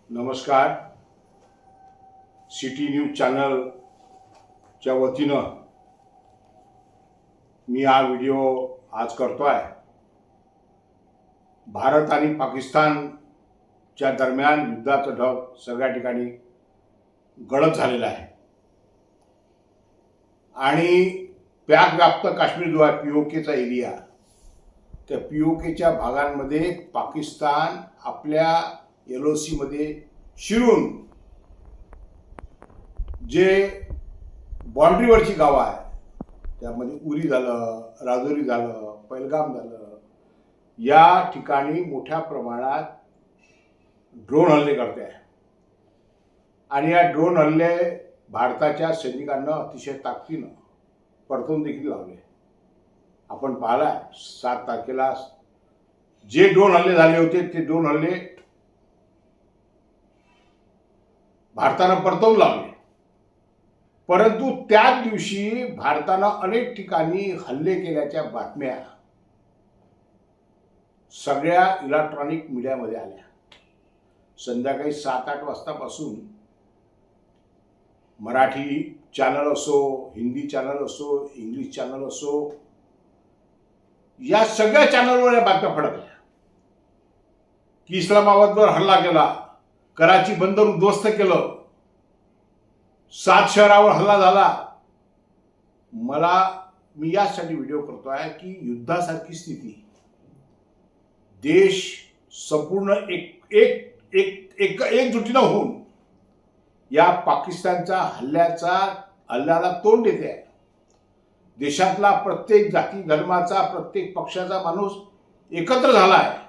नमस्कार. City news चॅनलच्या वतीनं मी हा व्हिडिओ आज करतोय. भारत आणि पाकिस्तानच्या दरम्यान युद्धाचं ढग सगळ्या ठिकाणी गडद झालेला आहे आणि पॅक व्याप्त काश्मीर जो आहे पीओकेचा एरिया, त्या पीओकेच्या भागांमध्ये पाकिस्तान आपल्या LOC मध्ये शिरून जे बाउंड्रीवरची गावं आहे त्यामध्ये उरी झालं, राजौरी झालं, पहलगाम झालं, या ठिकाणी मोठ्या प्रमाणात ड्रोन हल्ले करते आहे आणि या ड्रोन हल्ले भारताच्या सैनिकांना अतिशय ताकदीनं परतून देखील लावले. आपण पाहिला 7 तारखेला जे ड्रोन हल्ले झाले होते ते ड्रोन हल्ले भारतानं परतवून लावले. परंतु त्याच दिवशी भारतानं अनेक ठिकाणी हल्ले केल्याच्या बातम्या सगळ्या इलेक्ट्रॉनिक मीडियामध्ये आल्या. संध्याकाळी 7-8 वाजतापासून मराठी चॅनल असो, हिंदी चॅनल असो, इंग्लिश चॅनल असो, या सगळ्या चॅनलवर या बातम्या फडकल्या की इस्लामाबादवर हल्ला केला, कराची बंदर उद्ध्वस्त केलं, 7 शहरावर हल्ला झाला. मी यासाठी व्हिडिओ करतोय की युद्धासारखी स्थिती, देश संपूर्ण एकजुटीनं होऊन या पाकिस्तानच्या हल्ल्याला तोंड देते आहे. देशातला प्रत्येक जाती धर्माचा, प्रत्येक पक्षाचा माणूस एकत्र झाला आहे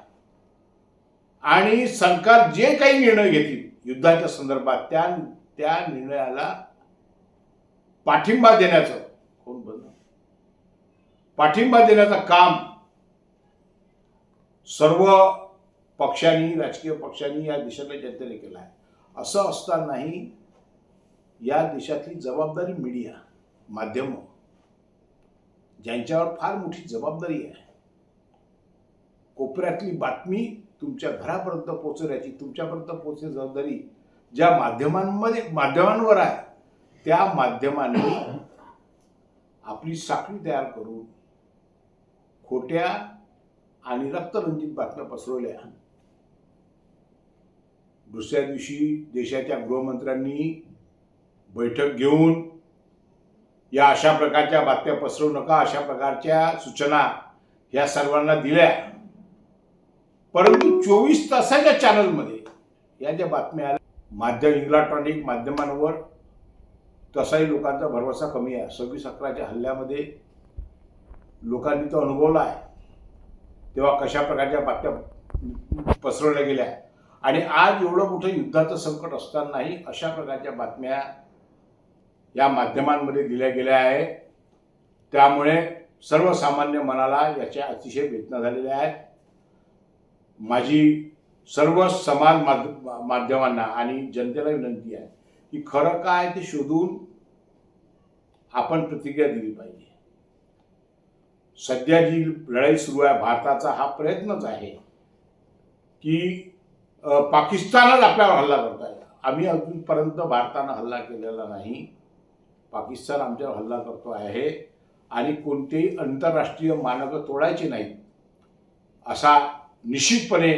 आणि सरकार जे काही निर्णय घेतील युद्धाच्या संदर्भात त्या निर्णयाला पाठिंबा देण्याचं काम सर्व पक्षांनी, राजकीय पक्षांनी या देशातल्या जनतेने केलं आहे. असं असतानाही या देशातली जबाबदारी मीडिया, माध्यम, ज्यांच्यावर फार मोठी जबाबदारी आहे, कोपऱ्यातली बातमी तुमच्या घरापर्यंत पोहोचवण्याची, तुमच्यापर्यंत पोहोचण्याची जबाबदारी ज्या माध्यमांवर आहे, त्या माध्यमांनी आपली साखळी तयार करून खोट्या आणि रक्तरंजित बातम्या पसरवल्या. दुसऱ्या दिवशी देशाच्या गृहमंत्र्यांनी बैठक घेऊन या अशा प्रकारच्या बातम्या पसरवू नका, अशा प्रकारच्या सूचना या सर्वांना दिल्या. परंतु 24 तासाच्या चॅनलमध्ये या ज्या बातम्या आल्या, इलेक्ट्रॉनिक माध्यमांवर तसाही लोकांचा भरवसा कमी आहे. 26/11च्या हल्ल्यामध्ये लोकांनी तो अनुभवला आहे, तेव्हा कशा प्रकारच्या बातम्या पसरवल्या गेल्या आणि आज एवढं मोठं युद्धाचं संकट असतानाही अशा प्रकारच्या बातम्या या माध्यमांमध्ये दिल्या गेल्या आहे. त्यामुळे सर्वसामान्य मनाला याच्या अतिशय वेदना झालेल्या आहेत. माझी सर्व समाज माध्यमांना आणि जनतेला विनंती आहे की खरं काय ते शोधून आपण प्रतिक्रिया दिली पाहिजे. सध्या जी लढाई सुरू आहे, भारताचा हा प्रयत्नच आहे की पाकिस्तानच आपल्यावर हल्ला करत आहे. आम्ही अजूनपर्यंत भारतानं हल्ला केलेला नाही, पाकिस्तान आमच्यावर हल्ला करतो आहे आणि कोणतेही आंतरराष्ट्रीय मानकं तोडायची नाहीत असा निश्चितपणे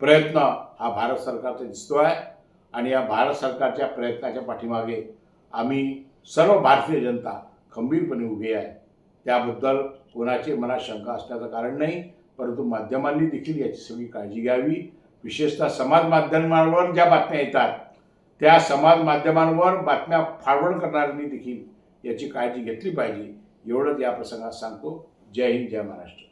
प्रयत्न हा भारत सरकारचा दिसतोय आणि या भारत सरकारच्या प्रयत्नाच्या पाठीमागे आम्ही सर्व भारतीय जनता खंबीरपणे उभी आहे. त्याबद्दल कोणाची मनात शंका असण्याचं कारण नाही, परंतु माध्यमांनी देखील याची सगळी काळजी घ्यावी. विशेषतः समाज माध्यमांवर ज्या बातम्या येतात त्या समाज माध्यमांवर बातम्या फॉरवर्ड करणाऱ्यांनी देखील याची काळजी घेतली पाहिजे. एवढंच या प्रसंगात सांगतो. जय हिंद, जय महाराष्ट्र.